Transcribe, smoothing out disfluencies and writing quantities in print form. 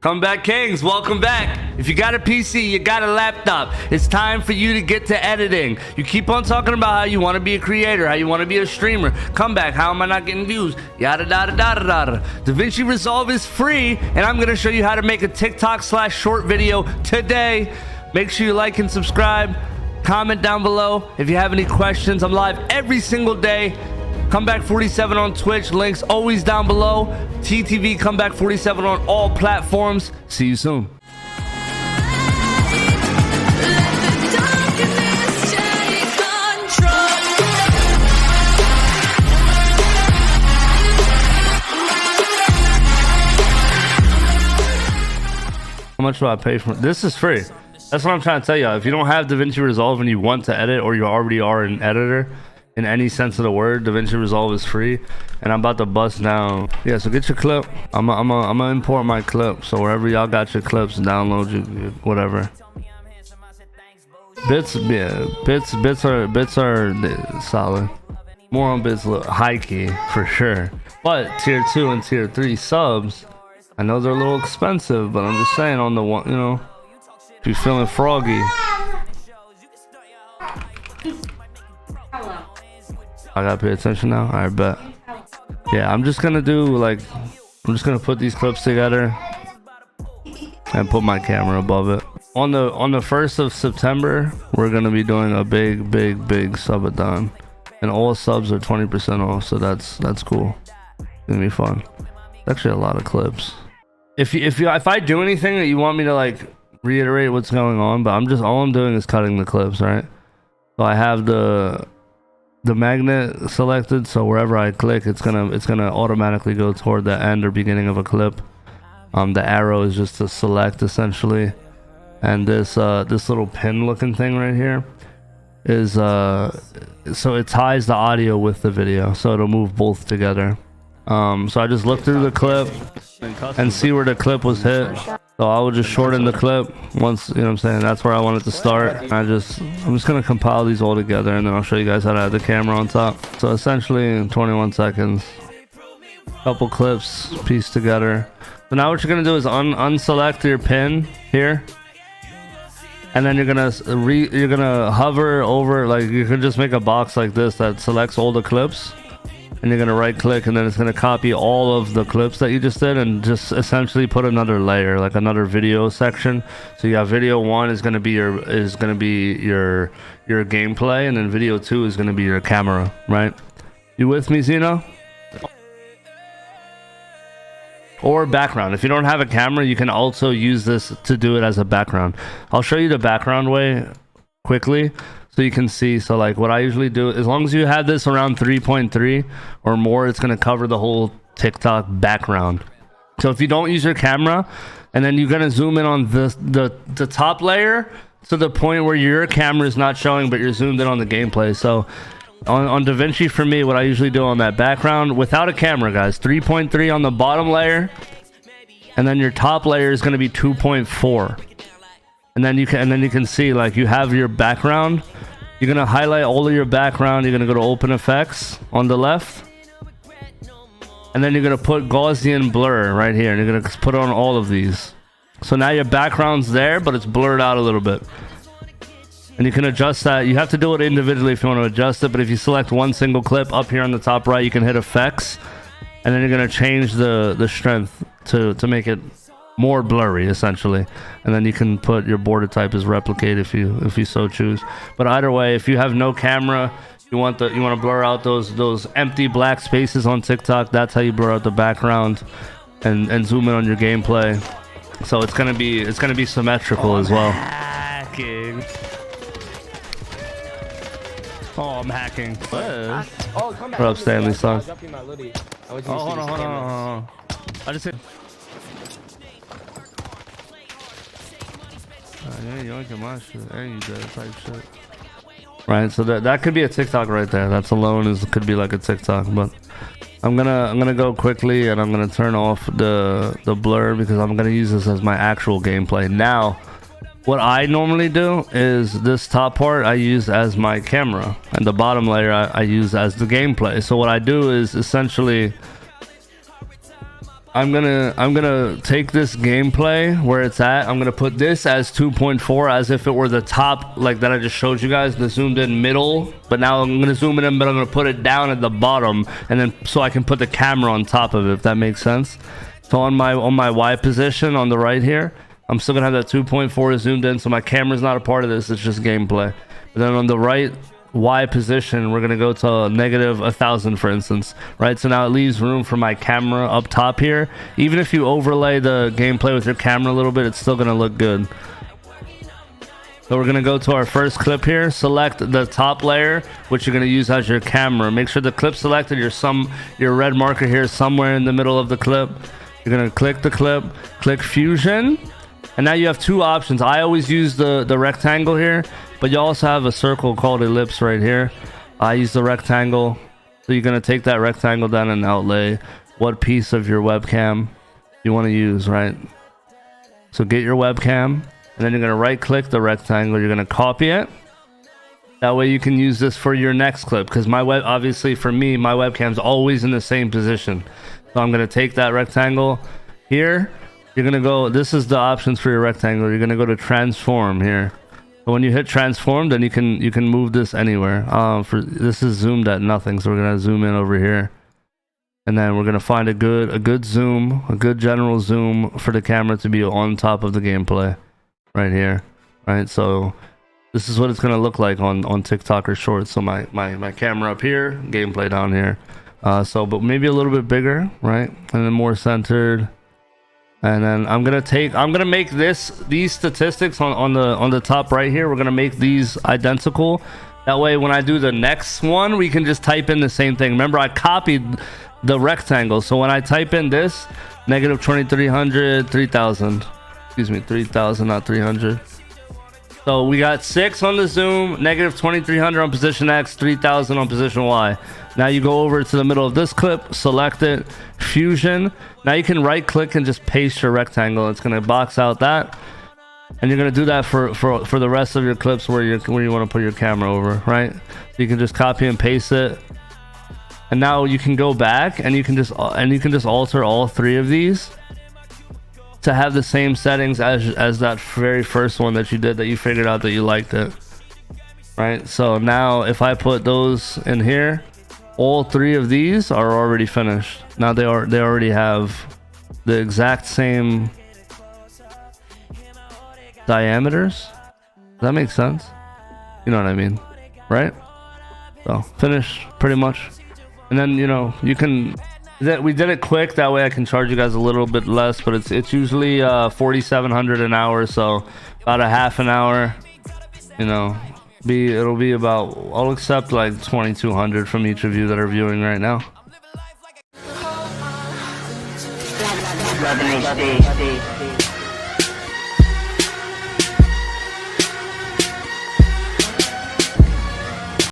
Come back, Kings. Welcome back. If you got a PC, you got a laptop, it's time for you to get to editing. You keep on talking about how you want to be a creator, how you want to be a streamer. Come back. How am I not getting views? Yada, yada, yada, yada. Davinci Resolve is free, and I'm going to show you how to make a TikTok/short video today. Make sure you like and subscribe. Comment down below if you have any questions. I'm live every single day. Comeback 47 on Twitch, links always down below. TTV Comeback 47 on all platforms. See you soon. How much do I pay for this? Is free. That's what I'm trying to tell you. If you don't have Davinci Resolve and you want to edit, or you already are an editor in any sense of the word, Davinci Resolve is free, and I'm about to bust down. Yeah, so get your clip. I'm gonna import my clip, so wherever y'all got your clips, download you whatever. Bits, yeah, bits are solid. More on bits, high key for sure. But tier 2 and tier 3 subs, I know they're a little expensive, but I'm just saying, on the one, you know, if you're feeling froggy. I gotta pay attention now. I bet. Yeah, I'm just gonna put these clips together and put my camera above it. On the 1st of September, we're gonna be doing a big subathon, and all subs are 20% off. So that's cool. It's gonna be fun. Actually, a lot of clips. If I do anything that you want me to like reiterate what's going on, but all I'm doing is cutting the clips, right? So I have the magnet selected, so wherever I click, it's gonna automatically go toward the end or beginning of a clip. The arrow is just to select essentially, and this little pin looking thing right here is so it ties the audio with the video, so it'll move both together. So I just look through the clip and see where the clip was hit. So I will just shorten the clip once, you know what I'm saying, that's where I want it to start. I'm just gonna compile these all together, and then I'll show you guys how to add the camera on top. So essentially in 21 seconds, couple clips pieced together. So now what you're gonna do is unselect your pin here, and then you're gonna hover over, like you can just make a box like this that selects all the clips. And you're gonna right click, and then it's gonna copy all of the clips that you just did and just essentially put another layer, like another video section. So you have video 1 is gonna be your gameplay, and then video 2 is gonna be your camera, right? You with me, Zeno? Or background. If you don't have a camera, you can also use this to do it as a background. I'll show you the background way quickly, so you can see. So like what I usually do, as long as you have this around 3.3 or more, it's going to cover the whole TikTok background. So if you don't use your camera, and then you're going to zoom in on the top layer to the point where your camera is not showing, but you're zoomed in on the gameplay. So on Davinci, for me, what I usually do on that background without a camera, guys, 3.3 on the bottom layer, and then your top layer is going to be 2.4. And then you can see, like, you have your background. You're gonna highlight all of your background. You're gonna go to open effects on the left, and then you're gonna put Gaussian blur right here, and you're gonna put on all of these. So now your background's there, but it's blurred out a little bit, and you can adjust that. You have to do it individually if you want to adjust it, but if you select one single clip up here on the top right, you can hit effects, and then you're gonna change the strength to make it more blurry essentially, and then you can put your border type as replicate if you so choose. But either way, if you have no camera, you want to blur out those empty black spaces on TikTok, that's how you blur out the background and zoom in on your gameplay. So it's gonna be symmetrical as well. Hacking. Oh, I'm hacking. What up, Stanley son? Oh, hold on. I just hit. Yeah, you like my shit, and you did type shit. Right, so that could be a TikTok right there. That's alone could be like a TikTok, but I'm gonna go quickly, and I'm gonna turn off the blur, because I'm gonna use this as my actual gameplay. Now, what I normally do is this top part I use as my camera, and the bottom layer I use as the gameplay. So what I do is essentially I'm gonna take this gameplay where it's at. I'm gonna put this as 2.4 as if it were the top, like that I just showed you guys, the zoomed in middle. But now I'm gonna zoom it in, but I'm gonna put it down at the bottom, and then so I can put the camera on top of it, if that makes sense. So on my Y position on the right here, I'm still gonna have that 2.4 zoomed in, so my camera's not a part of this. It's just gameplay. But then on the right Y position, we're gonna go to negative 1,000, for instance, right? So now it leaves room for my camera up top here. Even if you overlay the gameplay with your camera a little bit, it's still gonna look good. So we're gonna go to our first clip here. Select the top layer, which you're gonna use as your camera. Make sure the clip selected, your red marker here is somewhere in the middle of the clip. You're gonna click the clip, click fusion, and now you have two options. I always use the rectangle here, but you also have a circle called ellipse right here. I use the rectangle. So you're gonna take that rectangle down and outlay what piece of your webcam you want to use, right? So get your webcam, and then you're gonna right click the rectangle. You're gonna copy it. That way you can use this for your next clip, because obviously for me, my webcam's always in the same position. So I'm gonna take that rectangle here. You're gonna go, this is the options for your rectangle. You're gonna go to transform here. But when you hit transform, then you can move this anywhere. This is zoomed at nothing, so we're gonna zoom in over here, and then we're gonna find a good zoom, a good general zoom for the camera to be on top of the gameplay, right here, right? So this is what it's gonna look like on TikTok or Shorts. So my camera up here, gameplay down here. But maybe a little bit bigger, right? And then more centered. And then I'm gonna make these statistics on the top right here, we're gonna make these identical. That way when I do the next one, we can just type in the same thing. Remember, I copied the rectangle, so when I type in this negative 2300, 3000, excuse me, 3000, not 300. So we got 6 on the zoom, negative 2300 on position X, 3000 on position Y. Now you go over to the middle of this clip, select it, fusion. Now you can right click and just paste your rectangle. It's gonna box out that, and you're gonna do that for the rest of your clips where you want to put your camera over, right? So you can just copy and paste it, and now you can go back and you can just alter all 3 of these to have the same settings as that very first one that you did, that you figured out that you liked it, right? So now if I put those in here, all 3 of these are already finished. Now they already have the exact same diameters. Does that make sense? You know what I mean, right? So finished pretty much. And then, you know, you can, we did it quick, that way I can charge you guys a little bit less, but it's usually 4,700 an hour, so about a half an hour, you know. It'll be about, I'll accept like 2,200 from each of you that are viewing right now. Davinci.